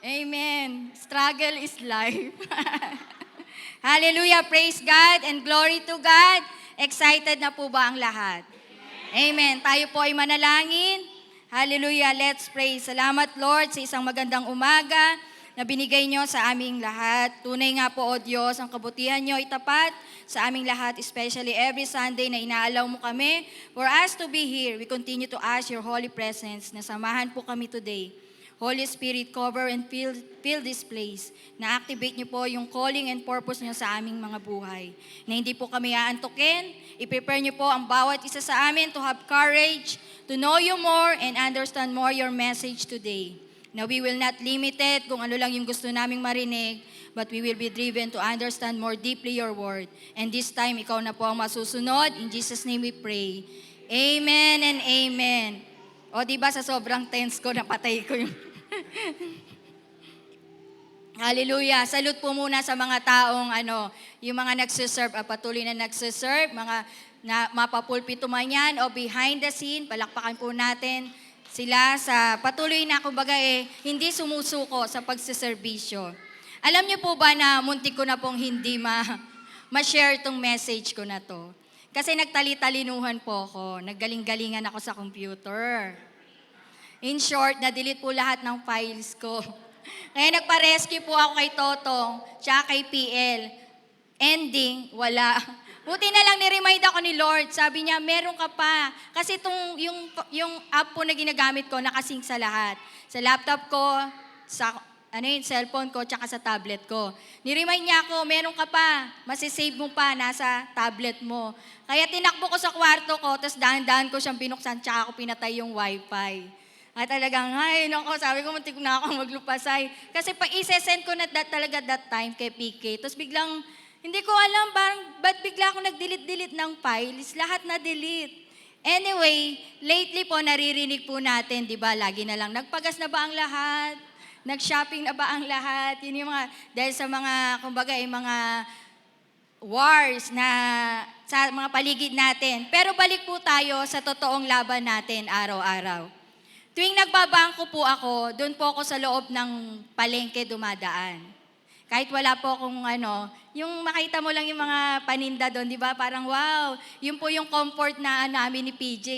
Amen. Struggle is life. Hallelujah. Praise God and glory to God. Excited na po ba ang lahat? Amen. Tayo po ay manalangin. Hallelujah. Let's pray. Salamat, Lord, sa isang magandang umaga na binigay nyo sa aming lahat. Tunay nga po, O Diyos, ang kabutihan nyo ay tapat sa aming lahat, especially every Sunday na inaalaw mo kami. For us to be here, we continue to ask your holy presence na samahan po kami today. Holy Spirit, cover and fill this place. Na-activate niyo po yung calling and purpose niyo sa aming mga buhay. Na hindi po kami aantukin. I-prepare niyo po ang bawat isa sa amin to have courage, to know you more, and understand more your message today. Na we will not limit it kung ano lang yung gusto naming marinig, but we will be driven to understand more deeply your word. And this time, ikaw na po ang masusunod. In Jesus' name we pray. Amen and amen. O diba sa sobrang tense ko, napatay ko yung... Hallelujah. Salute po muna sa mga taong yung mga nagsiserve, patuloy na nagsiserve, mga na mapapulpito man yan o behind the scene, palakpakan po natin sila sa patuloy na kumbaga hindi sumusuko sa pagsiservisyo. Alam niyo po ba na muntik ko na pong hindi ma-share tong message ko na to? Kasi nagtali-talinuhan po ako, naggaling-galingan ako sa computer. In short, na-delete po lahat ng files ko. Kaya nagpa-rescue po ako kay Totong, tsaka kay PL. Ending, wala. Buti na lang ni-remind ako ni Lord. Sabi niya, meron ka pa. Kasi yung app po na ginagamit ko, nakasync sa lahat. Sa laptop ko, sa cellphone ko, tsaka sa tablet ko. Ni-remind niya ako, meron ka pa. Masisave mo pa, nasa tablet mo. Kaya tinakbo ko sa kwarto ko, tapos dahan-dahan ko siyang binuksan, tsaka ako pinatay yung wifi. At talagang, sabi ko, muntik na ako maglupasay. Kasi i-send ko na talaga that time kay PK. Tapos biglang, hindi ko alam, ba't bigla ako nag-delete ng files? Lahat na-delete. Anyway, lately po, naririnig po natin, di ba, lagi na lang, nagpagas na ba ang lahat? Nag-shopping na ba ang lahat? Yun yung mga, dahil sa mga, kumbaga, mga wars na sa mga paligid natin. Pero balik po tayo sa totoong laban natin araw-araw. Tuwing nagbabangko po ako, doon po ako sa loob ng palengke dumadaan. Kahit wala po akong yung makita mo lang yung mga paninda doon, di ba? Parang wow, yun po yung comfort na namin ni PJ.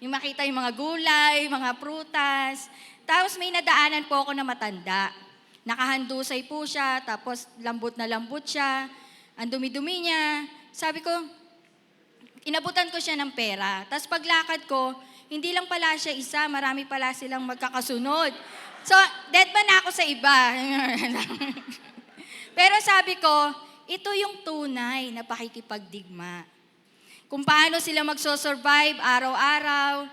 Yung makita yung mga gulay, mga prutas. Tapos may nadaanan po ako na matanda. Nakahandusay po siya, tapos lambot na lambot siya. Ang dumi-dumi niya. Sabi ko, inabutan ko siya ng pera. Tapos paglakad ko, hindi lang pala siya isa, marami pala silang magkakasunod. So, dead ba na ako sa iba? Pero sabi ko, ito yung tunay na pakikipagdigma. Kung paano sila magsosurvive araw-araw.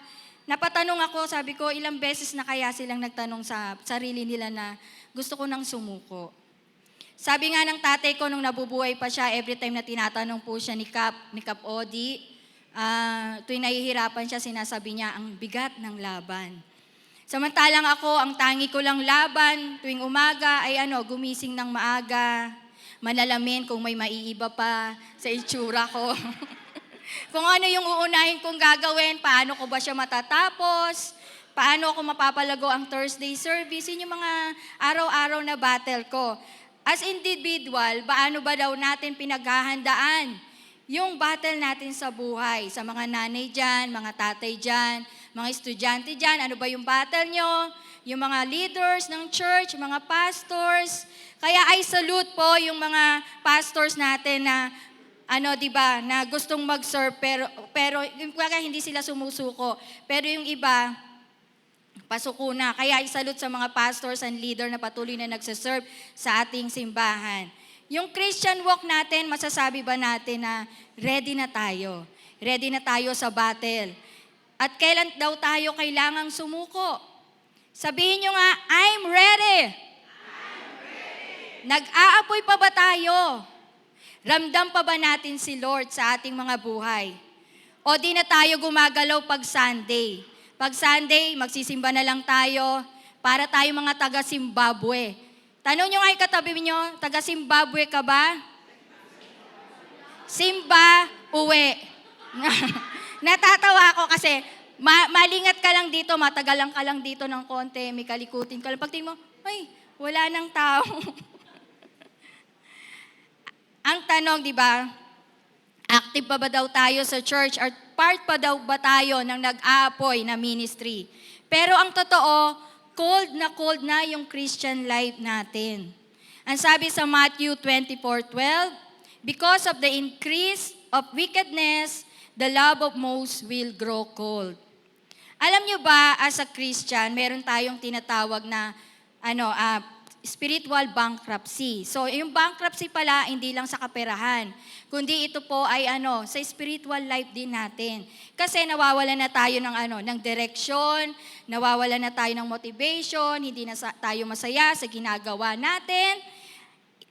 Napatanong ako, sabi ko, ilang beses na kaya silang nagtanong sa sarili nila na gusto ko nang sumuko. Sabi nga ng tatay ko nung nabubuhay pa siya, every time na tinatanong po siya ni Kap Odi, tuwing nahihirapan siya, sinasabi niya, ang bigat ng laban. Samantalang ako, ang tangi ko lang laban tuwing umaga ay gumising ng maaga, manalamin kung may maiiba pa sa itsura ko. Kung ano yung uunahin kong gagawin, paano ko ba siya matatapos, paano ako mapapalago ang Thursday service, yun yung mga araw-araw na battle ko. As individual, paano ba daw natin pinaghahandaan yung battle natin sa buhay, sa mga nanay dyan, mga tatay dyan, mga estudyante dyan, ano ba yung battle nyo? Yung mga leaders ng church, mga pastors. Kaya I salute po yung mga pastors natin na, diba, na gustong mag-serve, pero hindi sila sumusuko. Pero yung iba, pasuko na. Kaya I salute sa mga pastors and leader na patuloy na nagsaserve sa ating simbahan. Yung Christian walk natin, masasabi ba natin na ready na tayo? Ready na tayo sa battle. At kailan daw tayo kailangang sumuko? Sabihin nyo nga, I'm ready. Nag-aapoy pa ba tayo? Ramdam pa ba natin si Lord sa ating mga buhay? O di na tayo gumagalaw pag Sunday? Pag Sunday, magsisimba na lang tayo para tayo mga taga-Zimbabwe. Tanong nyo nga yung katabi nyo, taga-Zimbabwe ka ba? Simba, uwi. Natatawa ako kasi malingat ka lang dito, matagalan ka lang dito ng konti, may kalikutin ka lang. Pag tingin mo, ay, Wala nang tao. Ang tanong, di ba, active pa ba daw tayo sa church or part pa daw ba tayo ng nag-aapoy na ministry? Pero ang totoo, cold na yung Christian life natin. Ang sabi sa Matthew 24:12, because of the increase of wickedness, the love of most will grow cold. Alam nyo ba, as a Christian, meron tayong tinatawag na spiritual bankruptcy. So, yung bankruptcy pala, hindi lang sa kaperahan, kundi ito po ay sa spiritual life din natin. Kasi nawawalan na tayo ng direksyon, nawawalan na tayo ng motivation, hindi na tayo masaya sa ginagawa natin.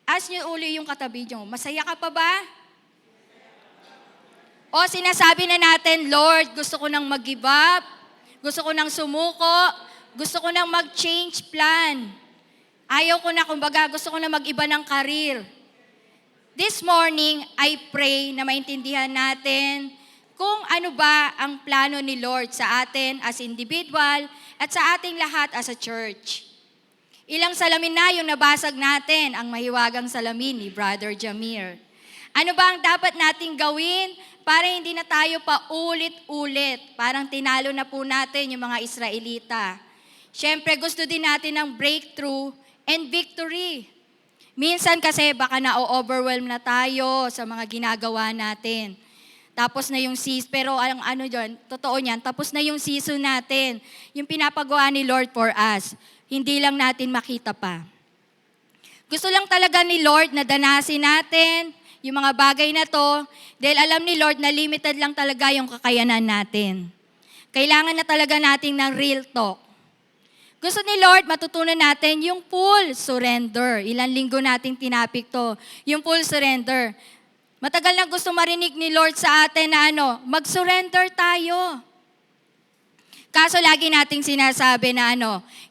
Ask nyo uli yung katabi nyo, masaya ka pa ba? O sinasabi na natin, Lord, gusto ko nang mag-give up, gusto ko nang sumuko, gusto ko nang mag-change plan. Ayaw ko na, kumbaga, gusto ko na mag-iba ng karir. This morning, I pray na maintindihan natin kung ano ba ang plano ni Lord sa atin as individual at sa ating lahat as a church. Ilang salamin na yung nabasag natin, ang mahiwagang salamin ni Brother Jamir. Ano ba ang dapat nating gawin para hindi na tayo pa ulit-ulit? Parang tinalo na po natin yung mga Israelita. Siyempre, gusto din natin ng breakthrough and victory. Minsan kasi baka na-overwhelm na tayo sa mga ginagawa natin. Tapos na yung season, pero totoo niyan, tapos na yung season natin. Yung pinapagawa ni Lord for us. Hindi lang natin makita pa. Gusto lang talaga ni Lord na danasin natin yung mga bagay na to, dahil alam ni Lord na limited lang talaga yung kakayanan natin. Kailangan na talaga natin ng real talk. Gusto ni Lord, matutunan natin yung full surrender. Ilang linggo nating tinapik to. Yung full surrender. Matagal na gusto marinig ni Lord sa atin na mag-surrender tayo. Kaso lagi nating sinasabi na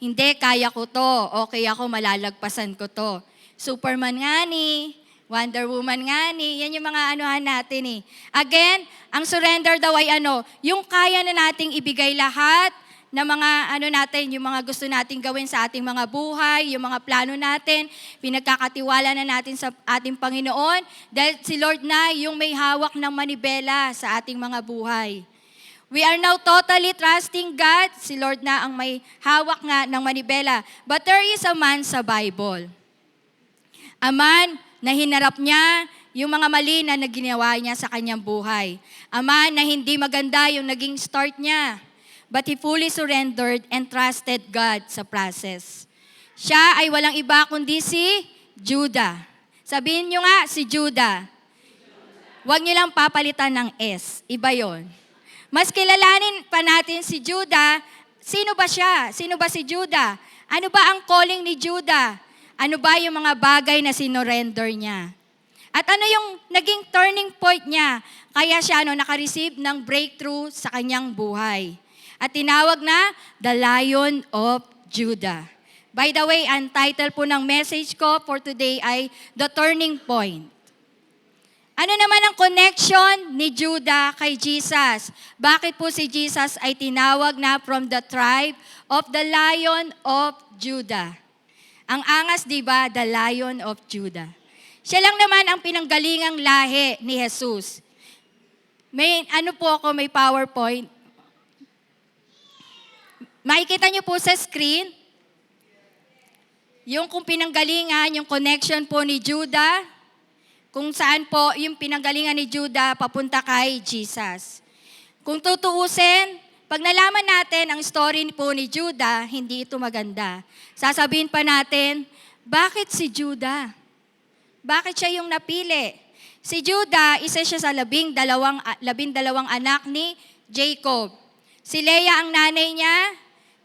hindi, kaya ko to. Okay ako, malalagpasan ko to. Superman nga ni, Wonder Woman nga ni, yan yung mga anuhan natin eh. Again, ang surrender daw ay yung kaya na nating ibigay lahat, na mga natin, yung mga gusto nating gawin sa ating mga buhay, yung mga plano natin, pinagkakatiwala na natin sa ating Panginoon, dahil si Lord na yung may hawak ng manibela sa ating mga buhay. We are now totally trusting God. Si Lord na ang may hawak nga ng manibela. But there is a man sa Bible. A man na hinarap niya yung mga mali na ginawa niya sa kanyang buhay. A man na hindi maganda yung naging start niya. But he fully surrendered and trusted God sa process. Siya ay walang iba kundi si Judah. Sabihin nyo nga, si Judah. Huwag nyo lang papalitan ng S. Iba yon. Mas kilalanin pa natin si Judah. Sino ba siya? Sino ba si Judah? Ano ba ang calling ni Judah? Ano ba yung mga bagay na sinorender niya? At ano yung naging turning point niya? Kaya siya nakareceive ng breakthrough sa kanyang buhay. At tinawag na The Lion of Judah. By the way, ang title po ng message ko for today ay The Turning Point. Ano naman ang connection ni Judah kay Jesus? Bakit po si Jesus ay tinawag na from the tribe of the Lion of Judah? Ang angas, di ba? The Lion of Judah. Siya lang naman ang pinanggalingang lahi ni Jesus. May may PowerPoint. Makikita niyo po sa screen, yung kung pinanggalingan, yung connection po ni Judah, kung saan po yung pinanggalingan ni Judah papunta kay Jesus. Kung tutuusin, pag nalaman natin ang story po ni Judah, hindi ito maganda. Sasabihin pa natin, bakit si Judah? Bakit siya yung napili? Si Judah, isa siya sa 12 anak ni Jacob. Si Leah ang nanay niya.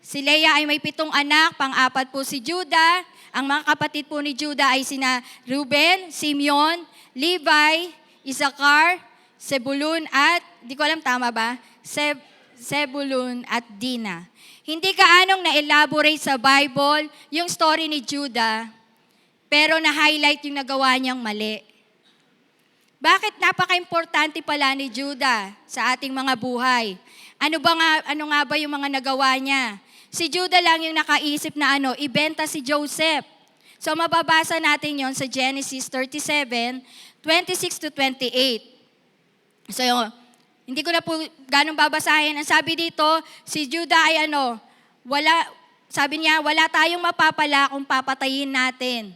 Si Leah ay may 7 anak, pang-apat po si Judah. Ang mga kapatid po ni Judah ay sina Reuben, Simeon, Levi, Isaacar, Zebulun at, di ko alam tama ba? Zebulun at Dina. Hindi kaanong na-elaborate sa Bible yung story ni Judah, pero na-highlight yung nagawa niyang mali. Bakit napaka-importante pala ni Judah sa ating mga buhay? Ano nga ba yung mga nagawa niya? Si Judah lang yung nakaisip na ibenta si Joseph So mababasa natin yon sa Genesis 37, 26 to 28. So hindi ko na po ganong babasahin. Ang sabi dito, si Judah ay sabi niya, wala tayong mapapala kung papatayin natin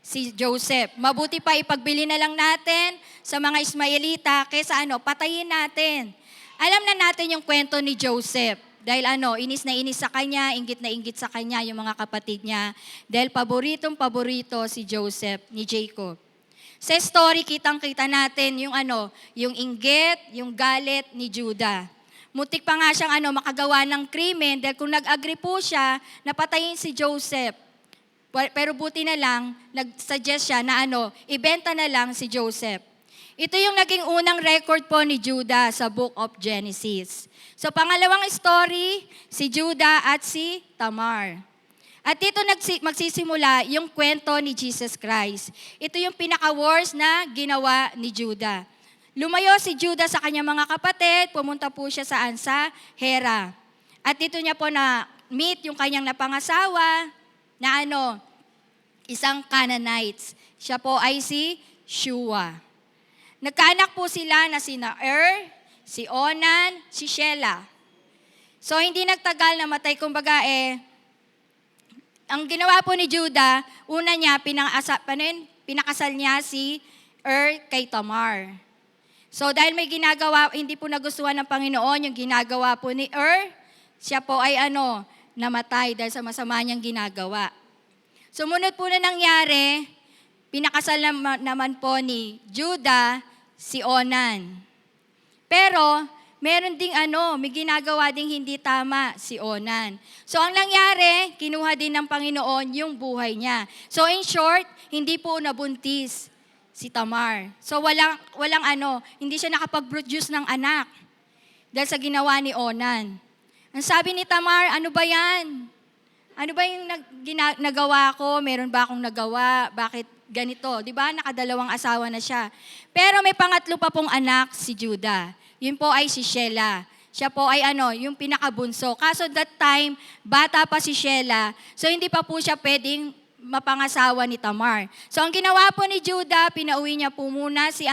si Joseph. Mabuti pa ipagbili na lang natin sa mga Ismaelita kaysa patayin natin. Alam na natin yung kwento ni Joseph. Dahil inis na inis sa kanya, inggit na inggit sa kanya yung mga kapatid niya. Dahil paboritong-paborito si Joseph ni Jacob. Sa story, kitang-kita natin yung inggit, yung galit ni Judah. Mutik pa nga siyang makagawa ng krimen dahil kung nag-agree po siya na patayin si Joseph. Pero buti na lang, nag-suggest siya na ibenta na lang si Joseph. Ito yung naging unang record po ni Judah sa Book of Genesis. So pangalawang story, si Judah at si Tamar. At dito magsisimula yung kwento ni Jesus Christ. Ito yung pinaka-worst na ginawa ni Judah. Lumayo si Judah sa kanyang mga kapatid, pumunta po siya sa Hera. At dito niya po na-meet yung kanyang napangasawa na isang Canaanites. Siya po ay si Shua. Nagkaanak po sila na sina si Onan, si Shelah. So hindi nagtagal na matay, kumbaga ang ginawa po ni Judah, una niya, pinakasal niya si kay Tamar. So dahil may ginagawa, hindi po nagustuhan ng Panginoon yung ginagawa po ni siya po ay namatay dahil sa masama niyang ginagawa. Sumunod po na nangyari, pinakasal naman po ni Judah si Onan. Pero meron ding may ginagawa ding hindi tama si Onan. So ang nangyari, kinuha din ng Panginoon yung buhay niya. So in short, hindi po nabuntis si Tamar. So walang hindi siya nakapag-produce ng anak dahil sa ginawa ni Onan. Ang sabi ni Tamar, ano ba yan? Ano ba yung nagawa ko? Meron ba akong nagawa? Bakit ganito? Di ba? Nakadalawang asawa na siya. Pero may pangatlo pa pong anak si Judah. Yun po ay si Shelah. Siya po ay yung pinakabunso. Kaso that time, bata pa si Shelah. So hindi pa po siya pwedeng mapangasawa ni Tamar. So ang ginawa po ni Judah, pinauwi niya po muna si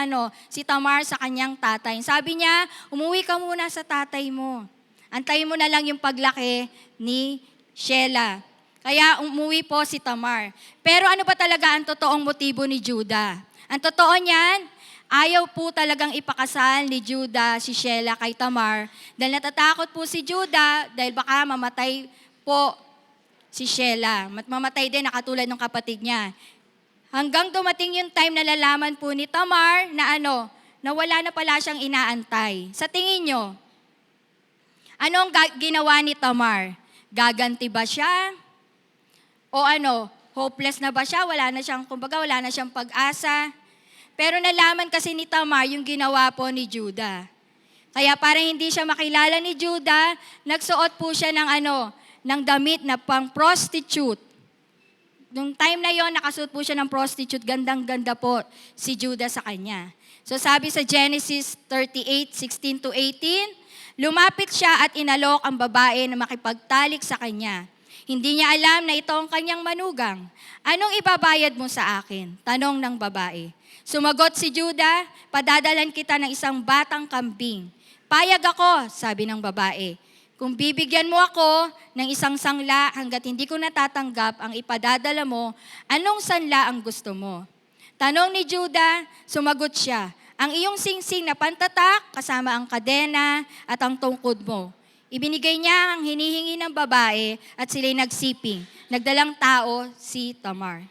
Tamar sa kanyang tatay. Sabi niya, umuwi ka muna sa tatay mo. Antayin mo na lang yung paglaki ni Shelah. Kaya umuwi po si Tamar. Pero ano ba talaga ang totoong motibo ni Judah? Ang totoo niyan, ayaw po talagang ipakasal ni Judah si Shelah kay Tamar dahil natatakot po si Judah dahil baka mamatay po si Shelah. Mamatay din na katulad ng kapatid niya. Hanggang dumating yung time na lalaman po ni Tamar na na wala na pala siyang inaantay. Sa tingin nyo, anong ginawa ni Tamar? Gaganti ba siya? O hopeless na ba siya? Wala na siyang pag-asa. Pero nalaman kasi ni Tamar yung ginawa po ni Judah. Kaya para hindi siya makilala ni Judah, nagsuot po siya ng damit na pang prostitute. Nung time na yon, nakasuot po siya ng prostitute, gandang-ganda po si Judah sa kanya. So sabi sa Genesis 38, 16 to 18, lumapit siya at inalok ang babae na makipagtalik sa kanya. Hindi niya alam na ito ang kanyang manugang. Anong ibabayad mo sa akin? Tanong ng babae. Sumagot si Judah, padadalan kita ng isang batang kambing. Payag ako, sabi ng babae. Kung bibigyan mo ako ng isang sangla hanggat hindi ko natatanggap ang ipadadala mo, anong sanla ang gusto mo? Tanong ni Judah, sumagot siya, ang iyong singsing na pantatak kasama ang kadena at ang tungkod mo. Ibinigay niya ang hinihingi ng babae at sila'y nagsiping. Nagdalang tao si Tamar.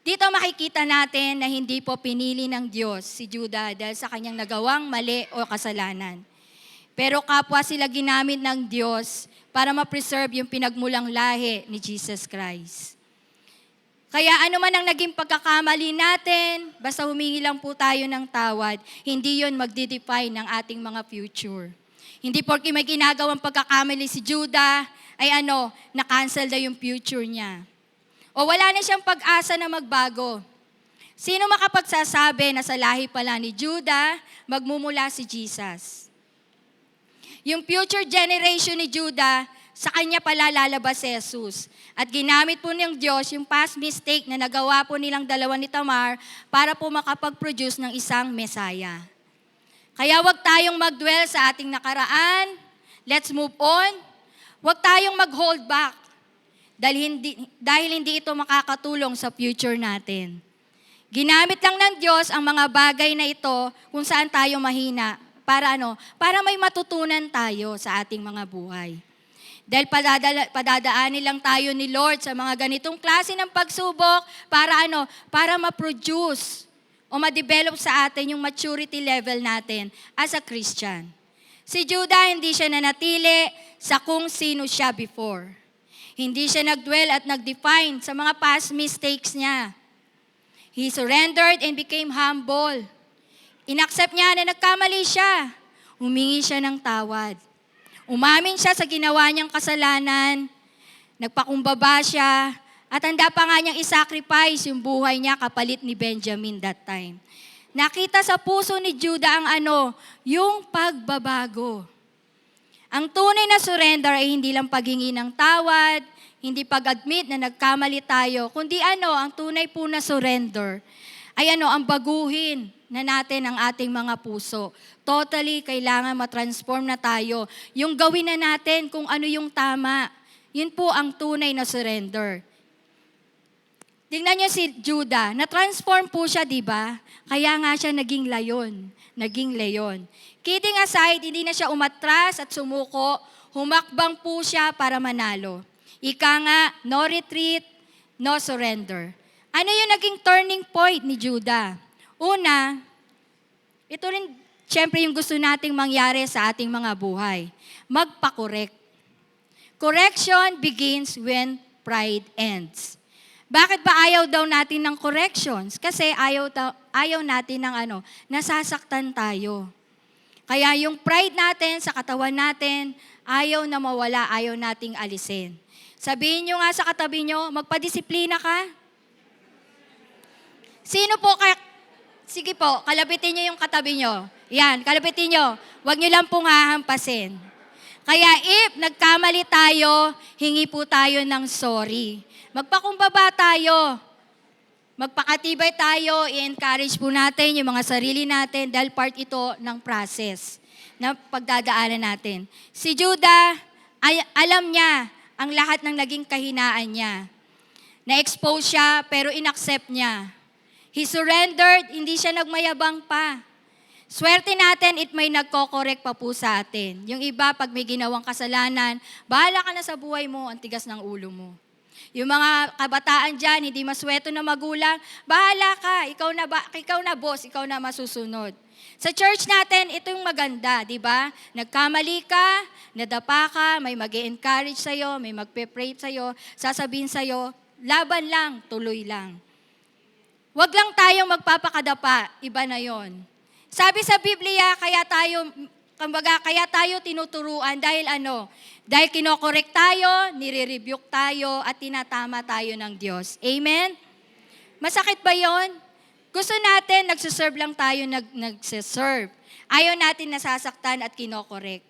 Dito makikita natin na hindi po pinili ng Diyos si Judah dahil sa kanyang nagawang mali o kasalanan. Pero kapwa sila ginamit ng Diyos para ma-preserve yung pinagmulang lahi ni Jesus Christ. Kaya ano man ang naging pagkakamali natin, basta humingi lang po tayo ng tawad, hindi yon magdi-define ng ating mga future. Hindi porque may ginagawang pagkakamali si Judah, ay na-cancel na yung future niya. O wala na siyang pag-asa na magbago. Sino makapagsasabi na sa lahi pala ni Judah, magmumula si Jesus? Yung future generation ni Judah, sa kanya pala lalabas si Jesus. At ginamit po ng Diyos yung past mistake na nagawa po nilang dalawa ni Tamar para po makapag-produce ng isang Messiah. Kaya wag tayong mag-dwell sa ating nakaraan. Let's move on. Wag tayong mag-hold back. Dahil hindi ito makakatulong sa future natin. Ginamit lang ng Diyos ang mga bagay na ito kung saan tayo mahina. Para may matutunan tayo sa ating mga buhay. Dahil padadaanin lang tayo ni Lord sa mga ganitong klase ng pagsubok para ma-produce o ma-develop sa atin yung maturity level natin as a Christian. Si Judah, hindi siya nanatili sa kung sino siya before. Hindi siya nag-dwell at nag-define sa mga past mistakes niya. He surrendered and became humble. Inaccept niya na nagkamali siya. Humingi siya ng tawad. Umamin siya sa ginawa niyang kasalanan. Nagpakumbaba siya. At handa pa nga niyang isacrifice yung buhay niya kapalit ni Benjamin that time. Nakita sa puso ni Judah yung pagbabago. Ang tunay na surrender ay hindi lang paghingi ng tawad, hindi pag-admit na nagkamali tayo, kundi ang tunay po na surrender ay ang baguhin na natin ang ating mga puso. Totally, kailangan matransform na tayo. Yung gawin na natin kung ano yung tama. Yun po ang tunay na surrender. Tingnan niyo si Judah, na-transform po siya, di ba? Kaya nga siya naging leyon. Kidding aside, hindi na siya umatras at sumuko, humakbang po siya para manalo. Ika nga, no retreat, no surrender. Ano yung naging turning point ni Judah? Una, ito rin, syempre yung gusto nating mangyari sa ating mga buhay. Magpa-correct. Correction begins when pride ends. Bakit ba ayaw daw natin ng corrections? Kasi ayaw natin ng nasasaktan tayo. Kaya yung pride natin sa katawan natin, ayaw na mawala, ayaw nating alisin. Sabihin nyo nga sa katabi nyo, magpadisiplina ka. Sino po sige po, kalabitin nyo yung katabi nyo. Yan, kalabitin nyo. Huwag nyo lang pong hahampasin. Kaya if nagkamali tayo, hingi po tayo ng sorry. Magpakumbaba tayo. Magpakatibay tayo, i-encourage po natin yung mga sarili natin dahil part ito ng process na pagdadaanan natin. Si Judah, alam niya ang lahat ng naging kahinaan niya. Na-expose siya, pero inaccept niya. He surrendered, hindi siya nagmayabang pa. Swerte natin, it may nagko-correct pa po sa atin. Yung iba, pag may ginawang kasalanan, bahala ka na sa buhay mo, ang tigas ng ulo mo. Yung mga kabataan dyan, hindi masweto na magulang, bahala ka, ikaw na boss, ikaw na masusunod. Sa church natin, ito yung maganda, di ba? Nagkamali ka, nadapa ka, may mag-encourage sa'yo, may magpe-pray sa'yo, sasabihin sa'yo, laban lang, tuloy lang. Huwag lang tayong magpapakadapa, iba na yon. Sabi sa Biblia, kaya tayo tinuturuan dahil Dahil kinokorek tayo, nire-rebuke tayo, at tinatama tayo ng Diyos. Amen? Masakit ba yon? Gusto natin, nagsiserve lang tayo, nagsiserve. Ayaw natin nasasaktan at kinokorek.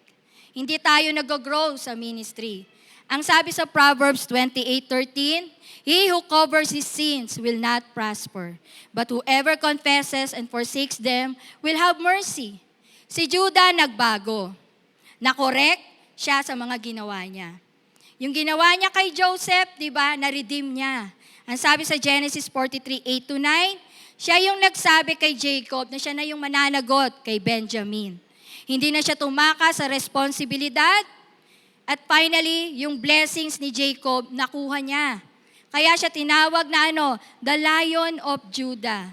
Hindi tayo nag-grow sa ministry. Ang sabi sa Proverbs 28:13, He who covers his sins will not prosper, but whoever confesses and forsakes them will have mercy. Si Judah nagbago. Nakorek siya sa mga ginawa niya. Yung ginawa niya kay Joseph, di ba, na-redeem niya. Ang sabi sa Genesis 43:8-9, siya yung nagsabi kay Jacob na siya na yung mananagot kay Benjamin. Hindi na siya tumakas sa responsibilidad. At finally, yung blessings ni Jacob, nakuha niya. Kaya siya tinawag na the Lion of Judah.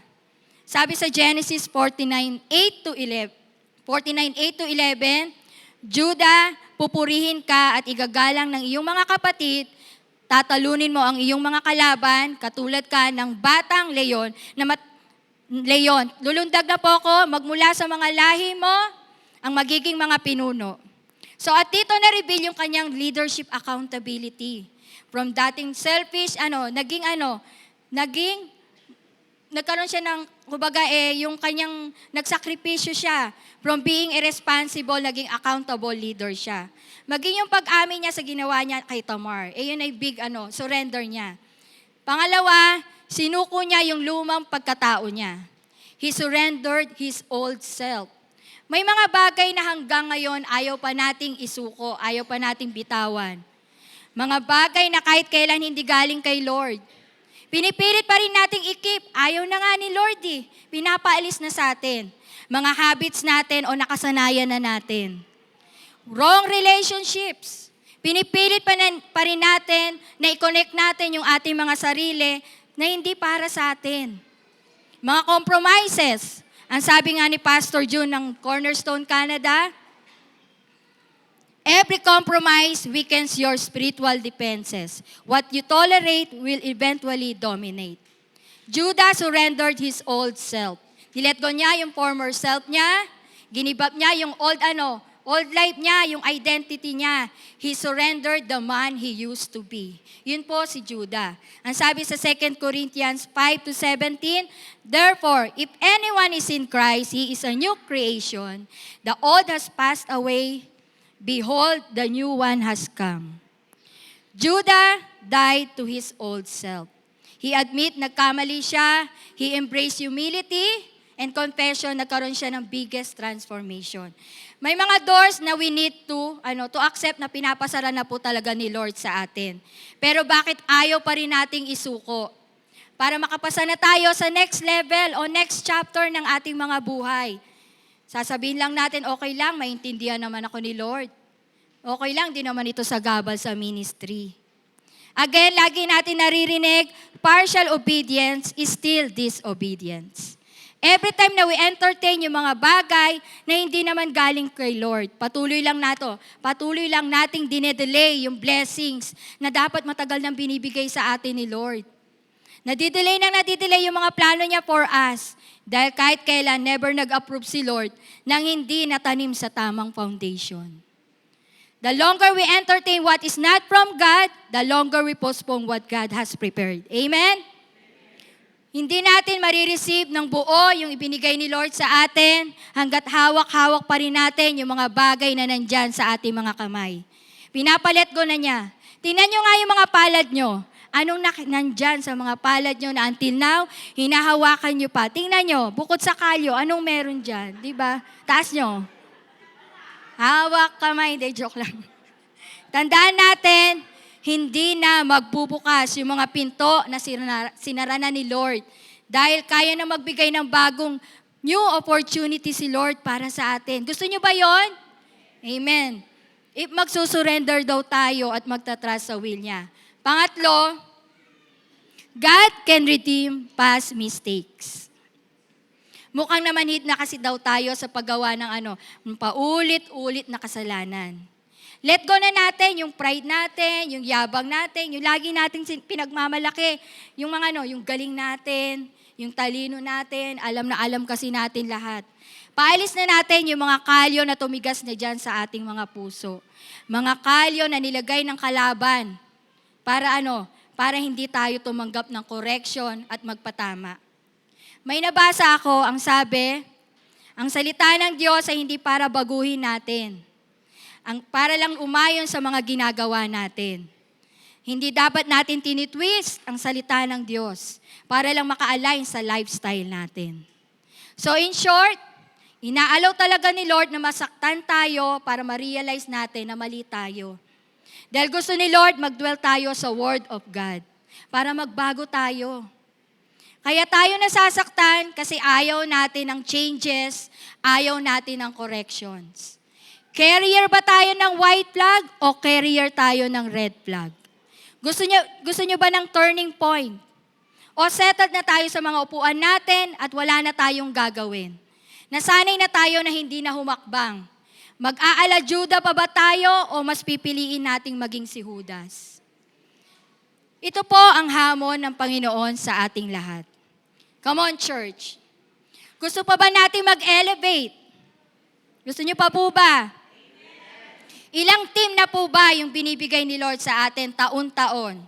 Sabi sa Genesis 49:8-11, Judah, pupurihin ka at igagalang ng iyong mga kapatid, tatalunin mo ang iyong mga kalaban, katulad ka ng batang leyon. Lulundag na po ako, magmula sa mga lahi mo, ang magiging mga pinuno. So at dito na-reveal yung kanyang leadership accountability. From dating selfish, naging nagkaroon siya ng, kumbaga yung kanyang nagsakripisyo siya. From being irresponsible, naging accountable leader siya. Maging yung pag-amin niya sa ginawa niya kay Tamar. Yun ay big surrender niya. Pangalawa, sinuko niya yung lumang pagkatao niya. He surrendered his old self. May mga bagay na hanggang ngayon ayaw pa nating isuko, ayaw pa nating bitawan. Mga bagay na kahit kailan hindi galing kay Lord. Pinipilit pa rin nating i-keep. Ayaw na nga ni Lord Pinapaalis na sa atin. Mga habits natin o nakasanayan na natin. Wrong relationships. Pinipilit pa rin natin na i-connect natin yung ating mga sarili na hindi para sa atin. Mga compromises. Ang sabi nga ni Pastor June ng Cornerstone Canada, every compromise weakens your spiritual defenses. What you tolerate will eventually dominate. Judah surrendered his old self. Nilet go niya yung former self niya, ginibap niya yung old life niya, yung identity niya. He surrendered the man he used to be. Yun po si Judah. Ang sabi sa 2 Corinthians 5-17, therefore, if anyone is in Christ, he is a new creation. The old has passed away. Behold, the new one has come. Judah died to his old self. He admit nagkamali siya. He embraced humility and confession. Nagkaroon siya ng biggest transformation. May mga doors na we need to accept na pinapasara na po talaga ni Lord sa atin. Pero bakit ayaw pa rin nating isuko? Para makapasa na tayo sa next level o next chapter ng ating mga buhay. Sasabihin lang natin, okay lang, maintindihan naman ako ni Lord. Okay lang, di naman ito sagabal sa ministry. Again, lagi natin naririnig, partial obedience is still disobedience. Every time na we entertain yung mga bagay na hindi naman galing kay Lord, patuloy lang nating dinedelay yung blessings na dapat matagal nang binibigay sa atin ni Lord. Nadidelay yung mga plano niya for us. Dahil kahit kailan, never nag-approve si Lord nang hindi natanim sa tamang foundation. The longer we entertain what is not from God, the longer we postpone what God has prepared. Amen? Hindi natin marireceive ng buo yung ibinigay ni Lord sa atin hanggat hawak-hawak pa rin natin yung mga bagay na nandyan sa ating mga kamay. Pinapalit go na niya. Tingnan nyo nga yung mga palad nyo. Anong nandyan sa mga palad nyo na until now, hinahawakan nyo pa. Tingnan nyo, bukod sa kalyo, anong meron dyan? Diba? Taas nyo. Hawak kamay. Hindi, joke lang. Tandaan natin, hindi na magbubukas yung mga pinto na sinara na ni Lord. Dahil kaya na magbigay ng bagong new opportunity si Lord para sa atin. Gusto nyo ba yon? Amen. If magsusurrender daw tayo at magtatrust sa will niya. Pangatlo, God can redeem past mistakes. Mukhang namanhid na kasi daw tayo sa paggawa ng paulit-ulit na kasalanan. Let go na natin yung pride natin, yung yabang natin, yung lagi nating pinagmamalaki, yung yung galing natin, yung talino natin, alam na alam kasi natin lahat. Paalis na natin yung mga kalyo na tumigas na dyan sa ating mga puso. Mga kalyo na nilagay ng kalaban para para hindi tayo tumanggap ng correction at magpatama. May nabasa ako, ang sabi, ang salita ng Diyos ay hindi para baguhin natin. Para lang umayon sa mga ginagawa natin. Hindi dapat natin tinitwist ang salita ng Diyos para lang maka-align sa lifestyle natin. So in short, inaalaw talaga ni Lord na masaktan tayo para ma-realize natin na mali tayo. Dahil gusto ni Lord mag-dwell tayo sa Word of God para magbago tayo. Kaya tayo nasasaktan kasi ayaw natin ng changes, ayaw natin ng corrections. Carrier ba tayo ng white flag o carrier tayo ng red flag? Gusto nyo ba ng turning point? O settled na tayo sa mga upuan natin at wala na tayong gagawin? Nasanay na tayo na hindi na humakbang. Mag-aala Judah pa ba tayo o mas pipiliin nating maging si Judas? Ito po ang hamon ng Panginoon sa ating lahat. Come on, church. Gusto pa ba nating mag-elevate? Gusto nyo pa po ba? Ilang team na po ba yung binibigay ni Lord sa atin taon-taon?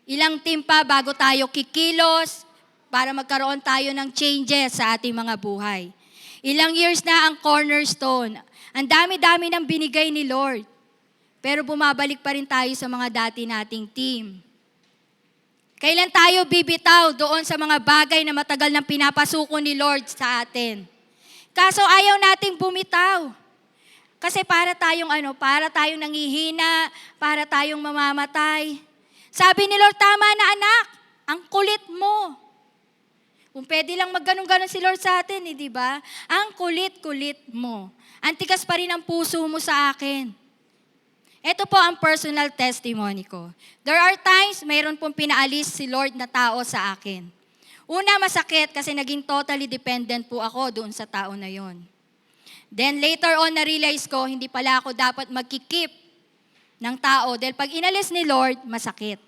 Ilang team pa bago tayo kikilos, para magkaroon tayo ng changes sa ating mga buhay. Ilang years na ang Cornerstone. Ang dami-dami ng binigay ni Lord. Pero bumabalik pa rin tayo sa mga dati nating team. Kailan tayo bibitaw doon sa mga bagay na matagal nang pinapasuko ni Lord sa atin? Kaso ayaw nating bumitaw. Kasi para tayong nanghihina, para tayong mamamatay. Sabi ni Lord, tama na anak, ang kulit mo. Kung pwede lang magganon-ganon si Lord sa atin, di ba? Ang kulit-kulit mo. Ang tigas pa rin ang puso mo sa akin. Ito po ang personal testimony ko. There are times, mayroon pong pinaalis si Lord na tao sa akin. Una, masakit kasi naging totally dependent po ako doon sa tao na yon. Then later on, na-realize ko, hindi pala ako dapat magkikip ng tao. Dahil pag inalis ni Lord, masakit.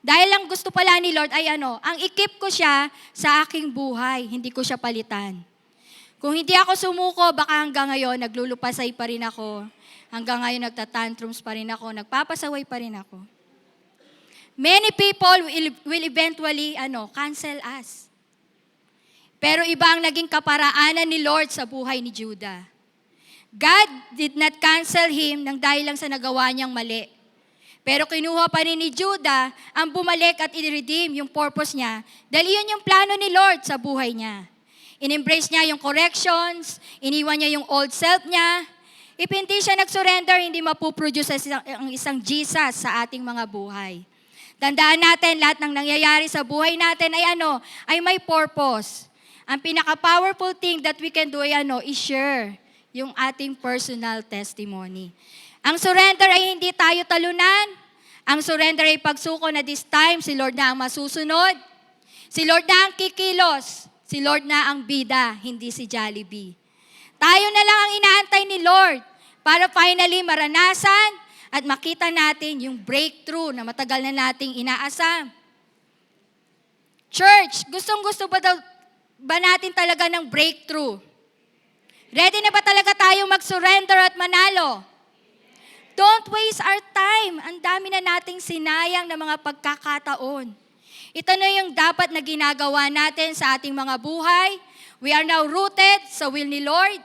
Dahil lang gusto pala ni Lord ay ang ikip ko siya sa aking buhay, hindi ko siya palitan. Kung hindi ako sumuko, baka hanggang ngayon, naglulupasay pa rin ako. Hanggang ngayon, nagtatantrums pa rin ako, nagpapasaway pa rin ako. Many people will eventually cancel us. Pero iba ang naging kaparaanan ni Lord sa buhay ni Judah. God did not cancel him nang dahil lang sa nagawa niyang mali. Pero kinuha pa rin ni Judah ang bumalik at i-redeem yung purpose niya dahil yun yung plano ni Lord sa buhay niya. In-embrace niya yung corrections, iniwan niya yung old self niya. If hindi siya nag-surrender, hindi mapuproduce ang isang Jesus sa ating mga buhay. Tandaan natin, lahat ng nangyayari sa buhay natin ay may purpose. Ang pinaka-powerful thing that we can do is share yung ating personal testimony. Ang surrender ay hindi tayo talunan. Ang surrender ay pagsuko na this time, si Lord na ang masusunod. Si Lord na ang kikilos. Si Lord na ang bida, hindi si Jollibee. Tayo na lang ang inaantay ni Lord para finally maranasan at makita natin yung breakthrough na matagal na nating inaasam. Church, gustong-gusto ba natin talaga ng breakthrough? Ready na ba talaga tayo mag-surrender at manalo? Don't waste our time. Ang dami na nating sinayang na mga pagkakataon. Ito na yung dapat na ginagawa natin sa ating mga buhay. We are now rooted sa will ni Lord,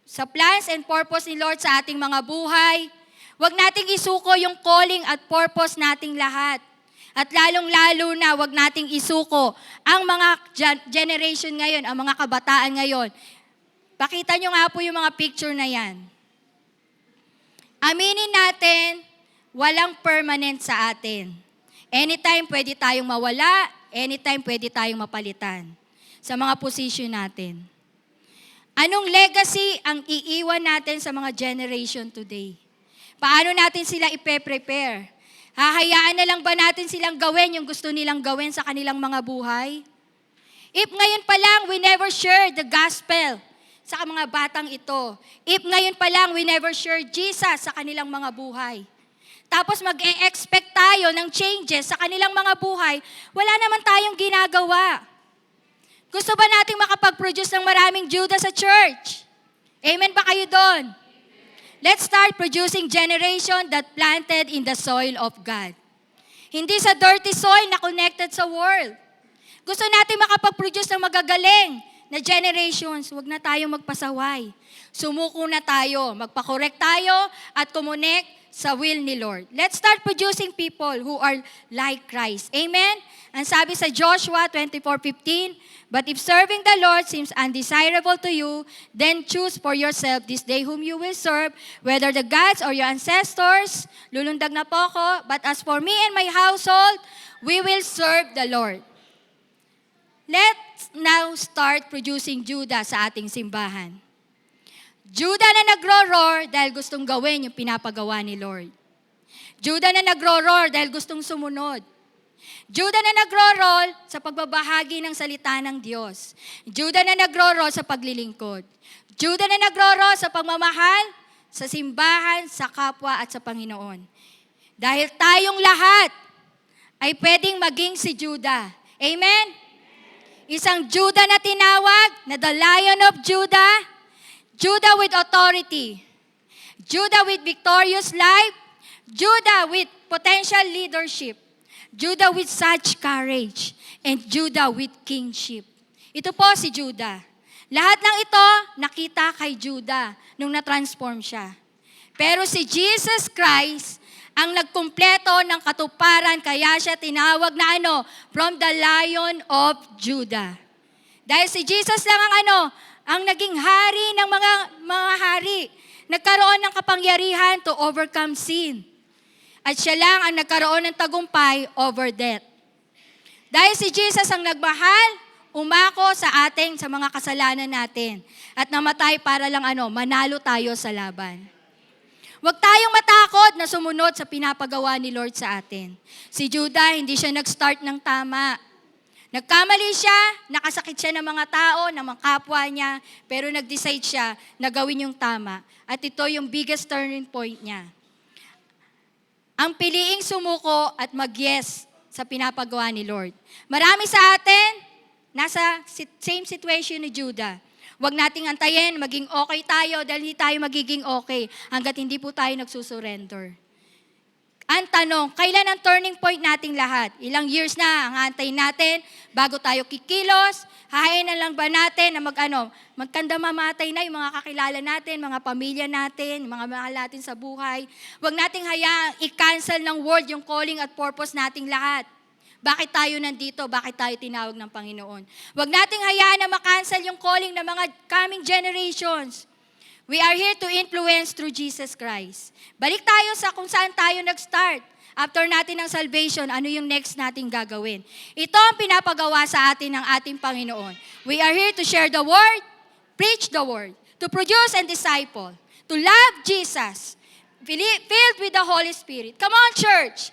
sa plans and purpose ni Lord sa ating mga buhay. Huwag nating isuko yung calling at purpose nating lahat. At lalong-lalo na, huwag nating isuko ang mga generation ngayon, ang mga kabataan ngayon. Pakita nyo nga po yung mga picture na yan. Aminin natin, walang permanent sa atin. Anytime pwede tayong mawala, anytime pwede tayong mapalitan sa mga position natin. Anong legacy ang iiwan natin sa mga generation today? Paano natin sila ipe-prepare? Hahayaan na lang ba natin silang gawin yung gusto nilang gawin sa kanilang mga buhay? If ngayon pa lang we never share the gospel sa mga batang ito, if ngayon pa lang we never share Jesus sa kanilang mga buhay, tapos mag-e-expect tayo ng changes sa kanilang mga buhay, wala naman tayong ginagawa. Gusto ba nating makapag-produce ng maraming Judah sa church? Amen ba kayo doon? Let's start producing generation that planted in the soil of God. Hindi sa dirty soil na connected sa world. Gusto natin makapag-produce ng magagaling na generations. Huwag na tayo magpasaway. Sumuko na tayo, magpa-correct tayo at kumonect sa will ni Lord. Let's start producing people who are like Christ. Amen? Ang sabi sa Joshua 24:15, "But if serving the Lord seems undesirable to you, then choose for yourself this day whom you will serve, whether the gods or your ancestors." Lulundag na po ako. "But as for me and my household, we will serve the Lord." Let's now start producing Judah sa ating simbahan. Judah na nagro-roar dahil gustong gawin yung pinapagawa ni Lord. Judah na nagro-roar dahil gustong sumunod. Judah na nagro-roar sa pagbabahagi ng salita ng Diyos. Judah na nagro-roar sa paglilingkod. Judah na nagro-roar sa pagmamahal, sa simbahan, sa kapwa at sa Panginoon. Dahil tayong lahat ay pwedeng maging si Judah. Amen? Isang Judah na tinawag na the Lion of Judah. Judah with authority. Judah with victorious life. Judah with potential leadership. Judah with such courage, and Judah with kingship. Ito po si Judah. Lahat ng ito nakita kay Judah nung na-transform siya. Pero si Jesus Christ ang nagkumpleto ng katuparan, kaya siya tinawag na from the Lion of Judah. Dahil si Jesus lang ang naging hari ng mga hari. Nagkaroon ng kapangyarihan to overcome sin. At siya lang ang nagkaroon ng tagumpay over death. Dahil si Jesus ang nagmahal, umako sa mga kasalanan natin. At namatay para lang manalo tayo sa laban. Huwag tayong matakot na sumunod sa pinapagawa ni Lord sa atin. Si Judah, hindi siya nag-start ng tama. Nagkamali siya, nakasakit siya ng mga tao, ng mga kapwa niya, pero nag-decide siya na gawin yung tama. At ito yung biggest turning point niya. Ang piliing sumuko at mag-yes sa pinapagawa ni Lord. Marami sa atin, nasa same situation ni Judah. Huwag nating antayin, maging okay tayo dahil hindi tayo magiging okay hanggat hindi po tayo nagsusurrender. Ang tanong, kailan ang turning point nating lahat? Ilang years na ang antayin natin bago tayo kikilos? Hahain na lang ba natin na magkanda mamatay na yung mga kakilala natin, mga pamilya natin, mga mahal natin sa buhay? Huwag nating hayaang i-cancel ng world yung calling at purpose nating lahat. Bakit tayo nandito? Bakit tayo tinawag ng Panginoon? Huwag nating hayaan na makancel yung calling ng mga coming generations. We are here to influence through Jesus Christ. Balik tayo sa kung saan tayo nag-start. After natin ng salvation, ano yung next nating gagawin? Ito ang pinapagawa sa atin ng ating Panginoon. We are here to share the Word, preach the Word, to produce and disciple, to love Jesus, filled with the Holy Spirit. Come on, church!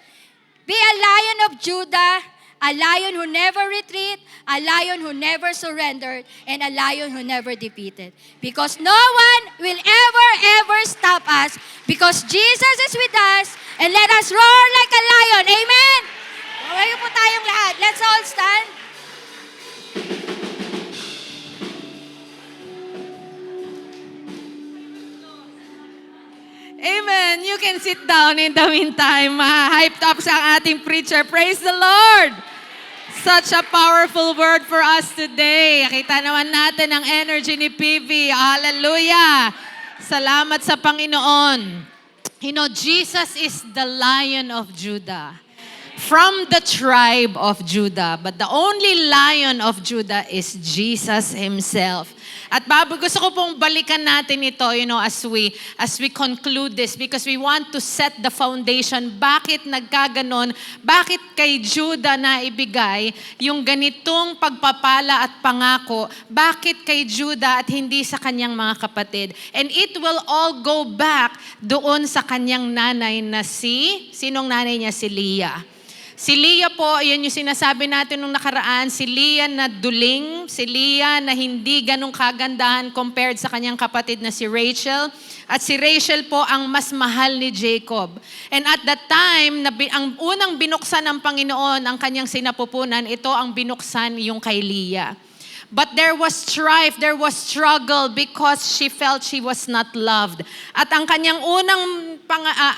Be a Lion of Judah, a lion who never retreat, a lion who never surrendered, and a lion who never defeated. Because no one will ever stop us because Jesus is with us and let us roar like a lion. Amen? Ngayon po tayong lahat. Let's all stand. Amen. You can sit down in the meantime. Hyped up sa ating preacher. Praise the Lord. Such a powerful word for us today. Kita naman natin ang energy ni PV. Hallelujah. Salamat sa Panginoon. You know, Jesus is the Lion of Judah. From the tribe of Judah. But the only Lion of Judah is Jesus Himself. At gusto ko pong balikan natin ito, as we conclude this because we want to set the foundation. Bakit nagkaganon? Bakit kay Judah na ibigay yung ganitong pagpapala at pangako? Bakit kay Judah at hindi sa kanyang mga kapatid? And it will all go back doon sa kanyang nanay na sinong nanay niya? Si Leah. Si Leah po, yun yung sinasabi natin nung nakaraan, si Leah na duling, si Leah na hindi ganong kagandahan compared sa kanyang kapatid na si Rachel. At si Rachel po ang mas mahal ni Jacob. And at that time, ang unang binuksan ng Panginoon ang kanyang sinapupunan, ito ang binuksan yung kay Leah. But there was strife, there was struggle because she felt she was not loved. At ang kanyang unang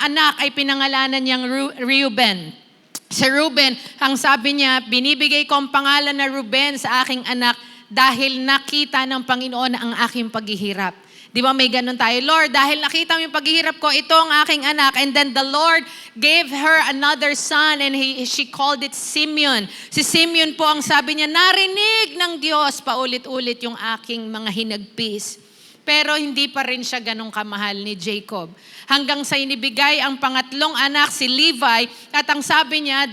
anak ay pinangalanan niyang Reuben. Si Reuben, ang sabi niya, binibigay ko ang pangalan na Reuben sa aking anak dahil nakita ng Panginoon ang aking paghihirap. Di ba may ganun tayo? Lord, dahil nakita mo yung paghihirap ko, ito ang aking anak. And then the Lord gave her another son and she called it Simeon. Si Simeon po ang sabi niya, narinig ng Diyos paulit-ulit yung aking mga hinagpis. Pero hindi pa rin siya ganong kamahal ni Jacob. Hanggang sa inibigay ang pangatlong anak, si Levi, at ang sabi niya,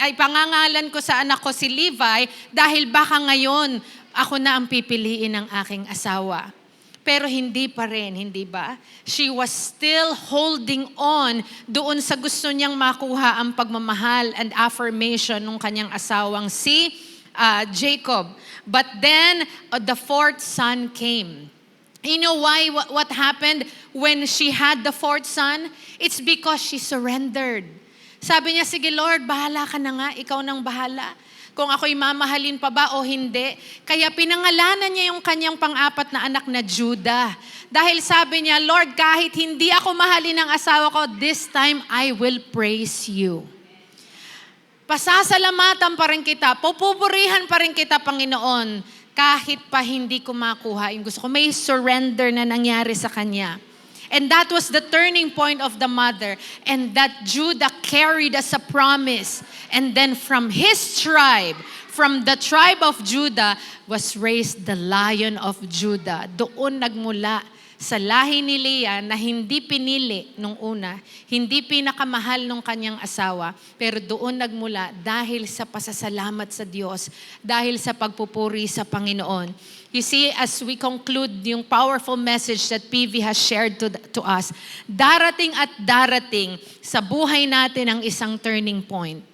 ay pangangalan ko sa anak ko si Levi, dahil baka ngayon ako na ang pipiliin ng aking asawa. Pero hindi pa rin, hindi ba? She was still holding on doon sa gusto niyang makuha ang pagmamahal and affirmation ng kanyang asawang si Jacob. But then, the fourth son came. You know why, what happened when she had the fourth son? It's because she surrendered. Sabi niya, sige Lord, bahala ka na nga, ikaw nang bahala. Kung ako'y mamahalin pa ba o hindi. Kaya pinangalanan niya yung kanyang pang-apat na anak na Judah. Dahil sabi niya, Lord, kahit hindi ako mahalin ng asawa ko, this time I will praise you. Pasasalamatan pa rin kita, pupupurihan pa rin kita, Panginoon, kahit pa hindi ko makuha yung gusto ko. May surrender na nangyari sa kanya. And that was the turning point of the mother. And that Judah carried as a promise. And then from his tribe, from the tribe of Judah, was raised the Lion of Judah. Doon nagmula sa lahi ni Leah na hindi pinili nung una, hindi pinakamahal nung kanyang asawa, pero doon nagmula dahil sa pasasalamat sa Diyos, dahil sa pagpupuri sa Panginoon. You see, as we conclude yung powerful message that PV has shared to us, darating at darating sa buhay natin ang isang turning point.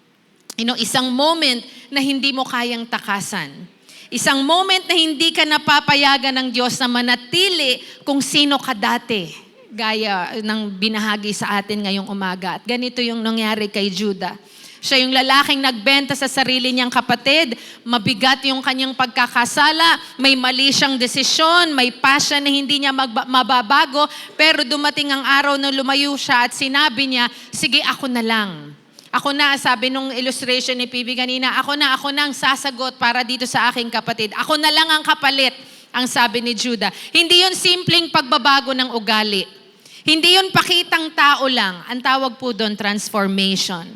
Isang moment na hindi mo kayang takasan. Isang moment na hindi ka napapayagan ng Diyos na manatili kung sino ka dati, gaya ng binahagi sa atin ngayong umaga. At ganito yung nangyari kay Judah. Siya yung lalaking nagbenta sa sarili niyang kapatid, mabigat yung kanyang pagkakasala, may mali siyang desisyon, may passion na hindi niya mababago, pero dumating ang araw na lumayo siya at sinabi niya, sige, ako na lang. Ako na, sabi nung illustration ni PV kanina, ako na ang sasagot para dito sa aking kapatid. Ako na lang ang kapalit, ang sabi ni Judah. Hindi yun simpleng pagbabago ng ugali. Hindi yun pakitang tao lang. Ang tawag po doon, transformation.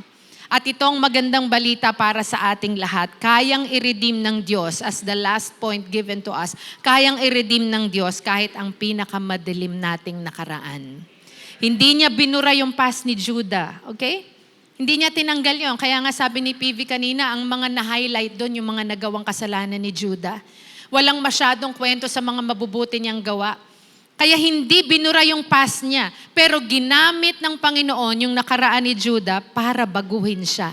At itong magandang balita para sa ating lahat, kayang i-redeem ng Diyos, as the last point given to us, kayang i-redeem ng Diyos kahit ang pinakamadilim nating nakaraan. Hindi niya binura yung past ni Judah, okay? Hindi niya tinanggal yon. Kaya nga sabi ni PV kanina, ang mga na-highlight doon, yung mga nagawang kasalanan ni Judah. Walang masyadong kwento sa mga mabubuti niyang gawa. Kaya hindi binura yung past niya. Pero ginamit ng Panginoon yung nakaraan ni Judah para baguhin siya.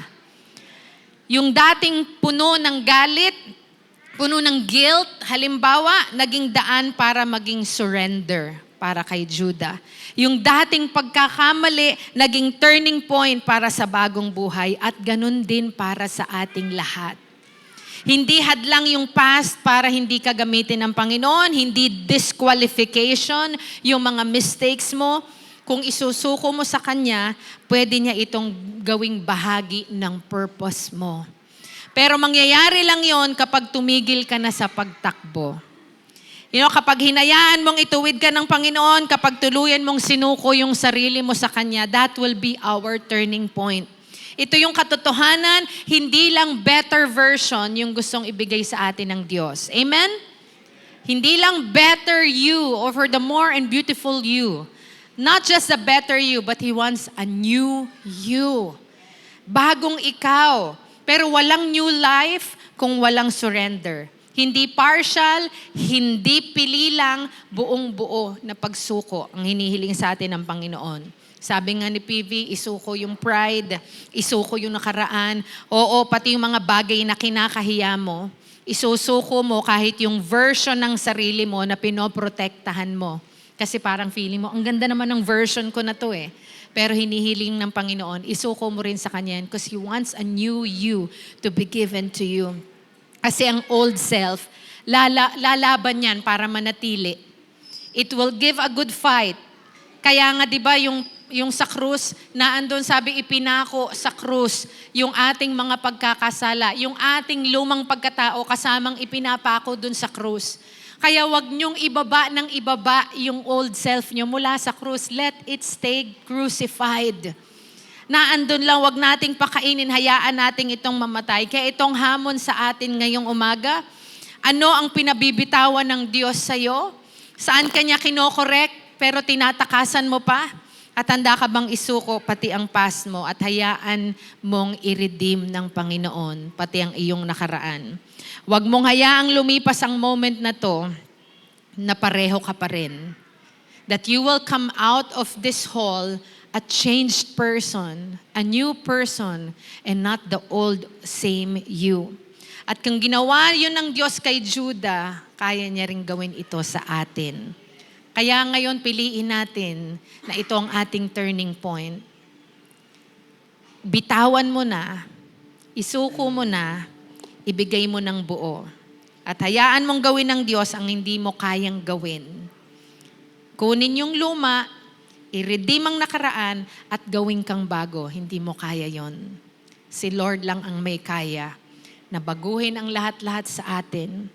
Yung dating puno ng galit, puno ng guilt, halimbawa, naging daan para maging surrender para kay Judah. Yung dating pagkakamali, naging turning point para sa bagong buhay at ganun din para sa ating lahat. Hindi hadlang yung past para hindi ka gamitin ng Panginoon, hindi disqualification yung mga mistakes mo. Kung isusuko mo sa Kanya, pwede niya itong gawing bahagi ng purpose mo. Pero mangyayari lang yon kapag tumigil ka na sa pagtakbo. Kapag hinayaan mong ituwid ka ng Panginoon, kapag tuluyan mong sinuko yung sarili mo sa Kanya, that will be our turning point. Ito yung katotohanan, hindi lang better version yung gustong ibigay sa atin ng Diyos. Amen? Hindi lang better you or for the more and beautiful you. Not just a better you, but He wants a new you. Bagong ikaw. Pero walang new life kung walang surrender. Hindi partial, hindi pili lang, buong buo na pagsuko ang hinihiling sa atin ng Panginoon. Sabi nga ni PV, isuko yung pride, isuko yung nakaraan, oo, pati yung mga bagay na kinakahiya mo, isusuko mo kahit yung version ng sarili mo na pinoprotektahan mo. Kasi parang feeling mo, ang ganda naman ng version ko na to eh. Pero hinihiling ng Panginoon, isuko mo rin sa Kanya because He wants a new you to be given to you. Kasi ang old self, lalaban yan para manatili. It will give a good fight. Kaya nga 'di ba yung sa krus, na andun sabi ipinako sa krus yung ating mga pagkakasala, yung ating lumang pagkatao kasamang ipinapako dun sa krus. Kaya wag niyong ibaba ng ibaba yung old self niyo mula sa krus. Let it stay crucified. Na andun lang, wag nating pakainin, hayaan nating itong mamatay. Kaya itong hamon sa atin ngayong umaga, ano ang pinabibitawan ng Diyos sa'yo? Saan Kanya kinokorek, pero tinatakasan mo pa? At handa ka bang isuko pati ang past mo at hayaan mong i-redeem ng Panginoon, pati ang iyong nakaraan? Wag mong hayaang lumipas ang moment na to na pareho ka pa rin. That you will come out of this hall a changed person, a new person, and not the old same you. At kung ginawa yun ng Diyos kay Judah, kaya niya rin gawin ito sa atin. Kaya ngayon piliin natin na ito ang ating turning point. Bitawan mo na, isuko mo na, ibigay mo ng buo. At hayaan mong gawin ng Diyos ang hindi mo kayang gawin. Kunin yung luma, i-redeem ang nakaraan at gawin kang bago. Hindi mo kaya yon. Si Lord lang ang may kaya na baguhin ang lahat-lahat sa atin.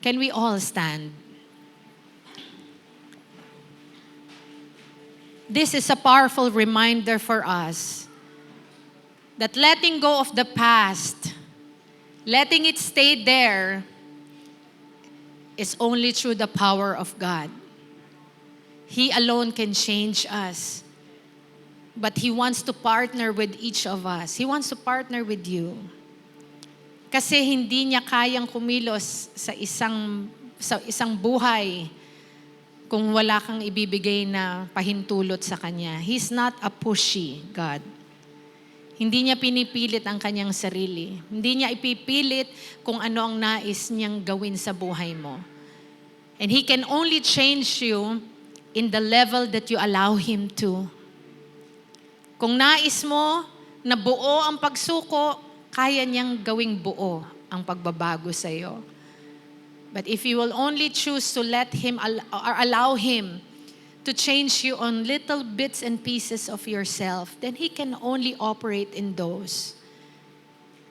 Can we all stand? This is a powerful reminder for us that letting go of the past, letting it stay there, is only through the power of God. He alone can change us. But He wants to partner with each of us. He wants to partner with you. Kasi hindi niya kayang kumilos sa isang buhay kung wala kang ibibigay na pahintulot sa Kanya. He's not a pushy God. Hindi niya pinipilit ang kanyang sarili. Hindi niya ipipilit kung ano ang nais niyang gawin sa buhay mo. And He can only change you in the level that you allow Him to. Kung nais mo na buo ang pagsuko, kaya niyang gawing buo ang pagbabago sa iyo. But if you will only choose to let Him or allow Him to change you on little bits and pieces of yourself, then He can only operate in those.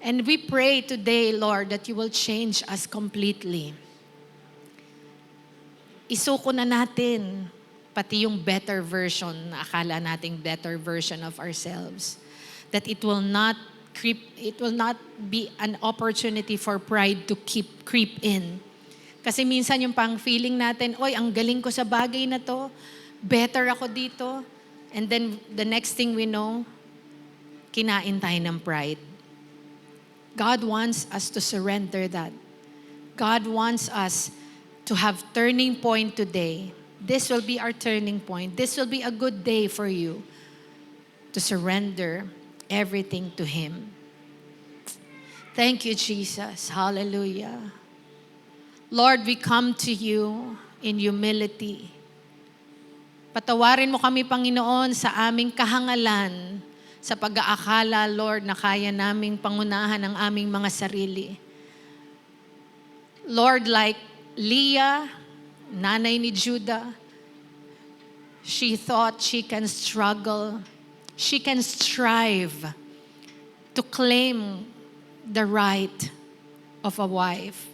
And we pray today, Lord, that you will change us completely. Isuko na natin pati yung better version, na akala nating better version of ourselves. That it will not be an opportunity for pride to creep in. Kasi minsan yung pang feeling natin, oy, ang galing ko sa bagay na to, better ako dito. And then the next thing we know, kinain tayo ng pride. God wants us to surrender that. God wants us to have turning point today. This will be our turning point. This will be a good day for you to surrender everything to Him. Thank you, Jesus. Hallelujah. Lord, we come to you in humility. Patawarin mo kami, Panginoon, sa aming kahangalan, sa pag-aakala, Lord, na kaya naming pangunahan ang aming mga sarili. Lord, like Leah, nanay ni Judah, she thought she can struggle, she can strive to claim the right of a wife.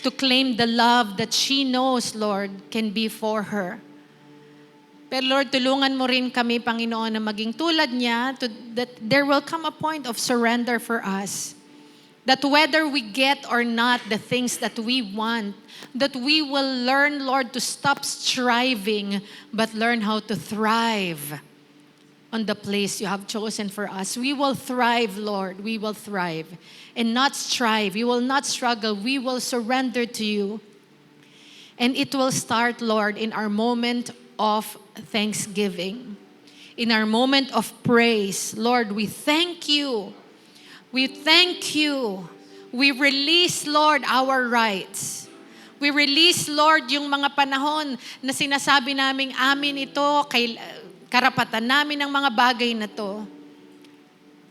To claim the love that she knows, Lord, can be for her. Pero Lord, tulungan mo rin kami, Panginoon, na maging tulad niya, that there will come a point of surrender for us. That whether we get or not the things that we want, that we will learn, Lord, to stop striving, but learn how to thrive on the place you have chosen for us. We will thrive, Lord. We will thrive. And not strive. We will not struggle. We will surrender to you. And it will start, Lord, in our moment of thanksgiving. In our moment of praise. Lord, we thank you. We thank you. We release, Lord, our rights. We release, Lord, yung mga panahon na sinasabi naming amin ito, karapatan namin ang mga bagay na to.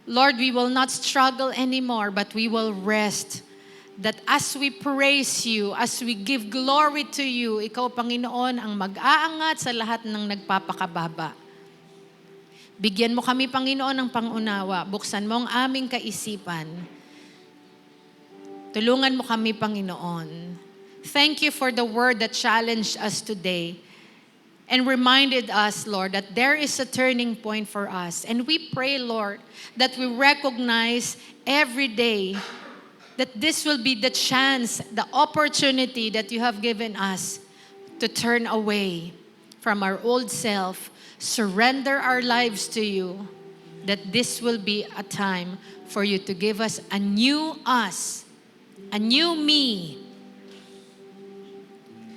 Lord, we will not struggle anymore, but we will rest. That as we praise you, as we give glory to you, ikaw, Panginoon, ang mag-aangat sa lahat ng nagpapakababa. Bigyan mo kami, Panginoon, ng pangunawa. Buksan mo ang aming kaisipan. Tulungan mo kami, Panginoon. Thank you for the word that challenged us today. And reminded us, Lord, that there is a turning point for us. And we pray, Lord, that we recognize every day that this will be the chance, the opportunity that you have given us to turn away from our old self, surrender our lives to you, that this will be a time for you to give us a new us, a new me,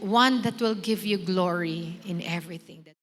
one that will give you glory in everything.